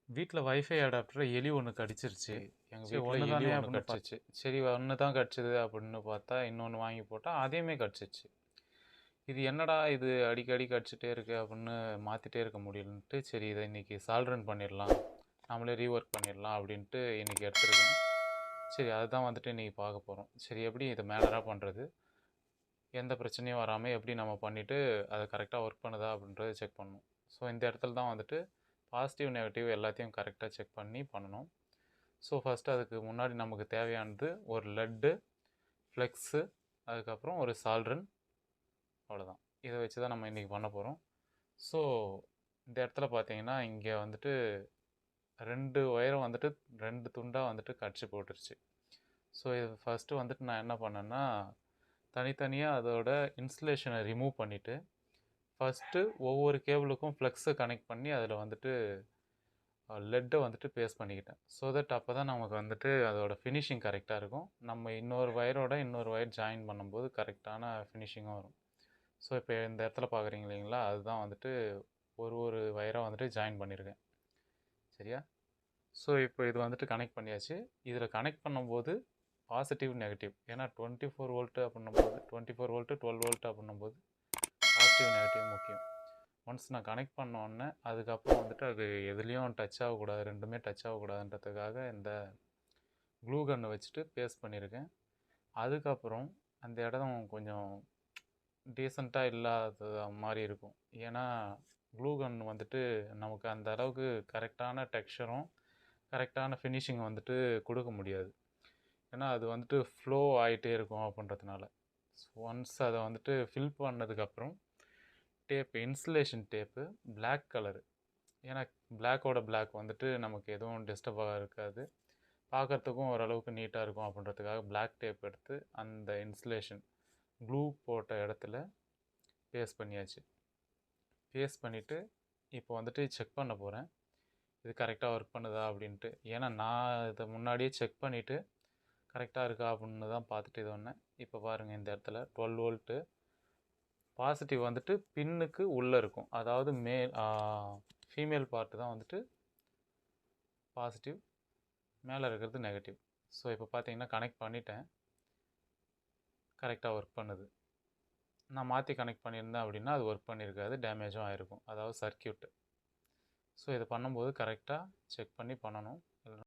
வீட்ல வைஃபை அடாப்டர எலி ஒண்ணு கடிச்சிருச்சு. சரி. எங்க சரி, வீட்ல ஒண்ணு எலி தானே ஒண்ணு அப்படின்னு கடிச்சிச்சு. சரி, ஒண்ணு தான் கடிச்சது அப்படின்னு பார்த்தா, இன்னொன்னு வாங்கி போட்டா, அதையுமே கடிச்சிச்சு. இது என்னடா இது அடிக்கடி கடிச்சிட்டே இருக்கு அப்படின்னு மாத்திட்டே இருக்க முடியலன்ட்டு, சரி இத இன்னைக்கு சால்வ் பண்ணிடலாம். நாமளே ரீவொர்க் பண்ணிடலாம் அப்படின்ட்டு இன்னைக்கு எடுத்திருக்கேன். சரி, அதுதான் வந்துட்டு இன்னைக்கு பார்க்க போறோம். சரி, எப்படி இத மேனரா பண்றது? எந்த பிரச்சனையும் வராம எப்படி நம்ம பண்ணிட்டு, அது கரெக்ட்டா ஒர்க் பண்ணுதா அப்படின்றத செக் பண்ணணும். ஸோ இந்த இடத்துல தான் வந்துட்டு பாசிட்டிவ், நெகட்டிவ் எல்லாத்தையும் கரெக்ட்டா செக் பண்ணி பண்ணணும். ஸோ ஃபஸ்ட்டு அதுக்கு முன்னாடி நமக்கு தேவையானது ஒரு லட்டு, ஃப்ளெக்ஸு, அதுக்கப்புறம் ஒரு சால்ட்ரன், அவ்வளோதான். இதை வச்சு தான் நம்ம இன்றைக்கி பண்ண போகிறோம். ஸோ இந்த இடத்துல பார்த்தீங்கன்னா, இங்கே வந்துட்டு 2 ஒயரும் வந்துட்டு 2 துண்டாக வந்துட்டு கடிச்சு போட்டுருச்சு. ஸோ இது ஃபஸ்ட்டு வந்துட்டு நான் என்ன பண்ணேன்னா, தனித்தனியாக அதோட இன்சுலேஷனை ரிமூவ் பண்ணிவிட்டு, ஃபஸ்ட்டு ஒவ்வொரு கேபிளுக்கும் ஃப்ளெக்ஸை கனெக்ட் பண்ணி அதில் வந்துட்டு லெட்டை வந்துட்டு பேஸ்ட் பண்ணிக்கிட்டேன். ஸோ தட் அப்போ தான் நமக்கு வந்துட்டு அதோட ஃபினிஷிங் கரெக்டாக இருக்கும். நம்ம இன்னொரு ஒயரோட இன்னொரு ஒயர் ஜாயின் பண்ணும்போது கரெக்டான ஃபினிஷிங்கும் வரும். ஸோ இப்போ இந்த இடத்துல பார்க்குறீங்க இல்லைங்களா, அதுதான் வந்துட்டு ஒரு ஒரு ஒயராக வந்துட்டு ஜாயின் பண்ணியிருக்கேன். சரியா? ஸோ இப்போ இது வந்துட்டு கனெக்ட் பண்ணியாச்சு. இதில் கனெக்ட் பண்ணும்போது பாசிட்டிவ், நெகட்டிவ், ஏன்னா 24 வோல்ட்டு அப்படின்னும்போது 24 வோல்ட்டு 12 வோல்ட்டு அப்படின்னும்போது பாசிட்டிவ், நெகட்டிவ் முக்கியம். ஒன்ஸ் நான் கனெக்ட் பண்ணோடனே அதுக்கப்புறம் வந்துட்டு அது எதுலேயும் டச் ஆகக்கூடாது, ரெண்டுமே டச் ஆகக்கூடாதுன்றதுக்காக இந்த க்ளூ கன்னை வச்சுட்டு பேஸ்ட் பண்ணியிருக்கேன். அதுக்கப்புறம் அந்த இடம் கொஞ்சம் டீசெண்டாக இல்லாத மாதிரி இருக்கும். ஏன்னா க்ளூ கன் வந்துட்டு நமக்கு அந்த அளவுக்கு கரெக்டான டெக்ஸ்சரும் கரெக்டான ஃபினிஷிங் வந்துட்டு கொடுக்க முடியாது. ஏன்னா அது வந்துட்டு ஃப்ளோ ஆகிட்டே இருக்கும் அப்படின்றதுனால. ஒன்ஸ் அதை வந்துட்டு ஃபில் பண்ணதுக்கப்புறம் tape, insulation tape black colour, ஏன்னா பிளாக்கோட பிளாக் வந்துட்டு நமக்கு எதுவும் டிஸ்டர்பாக இருக்காது, பார்க்குறதுக்கும் ஓரளவுக்கு நீட்டாக இருக்கும் அப்படின்றதுக்காக பிளாக் டேப் எடுத்து அந்த இன்சுலேஷன் க்ளூ போட்ட இடத்துல பேஸ்ட் பண்ணியாச்சு. பேஸ்ட் பண்ணிவிட்டு இப்போ வந்துட்டு செக் பண்ண போகிறேன், இது கரெக்டாக ஒர்க் பண்ணுதா அப்படின்ட்டு. ஏன்னா நான் இதை முன்னாடியே செக் பண்ணிவிட்டு கரெக்டாக இருக்கா அப்படின்னு தான் பார்த்துட்டு இது ஒன்று. இப்போ பாருங்கள், இந்த இடத்துல 12 வோல்ட்டு பாசிட்டிவ் வந்துட்டு பின்னுக்கு உள்ளே இருக்கும். அதாவது ஃபீமேல் பார்ட்டு தான் வந்துட்டு பாசிட்டிவ், மேலே இருக்கிறது நெகட்டிவ். ஸோ இப்போ பார்த்தீங்கன்னா கனெக்ட் பண்ணிட்டேன், கரெக்டாக ஒர்க் பண்ணுது. நான் மாற்றி கனெக்ட் பண்ணியிருந்தேன் அப்படின்னா அது ஒர்க் பண்ணியிருக்காது, டேமேஜும் ஆகிருக்கும், அதாவது சர்க்கியூட்டு. ஸோ இதை பண்ணும்போது கரெக்டாக செக் பண்ணி பண்ணணும்.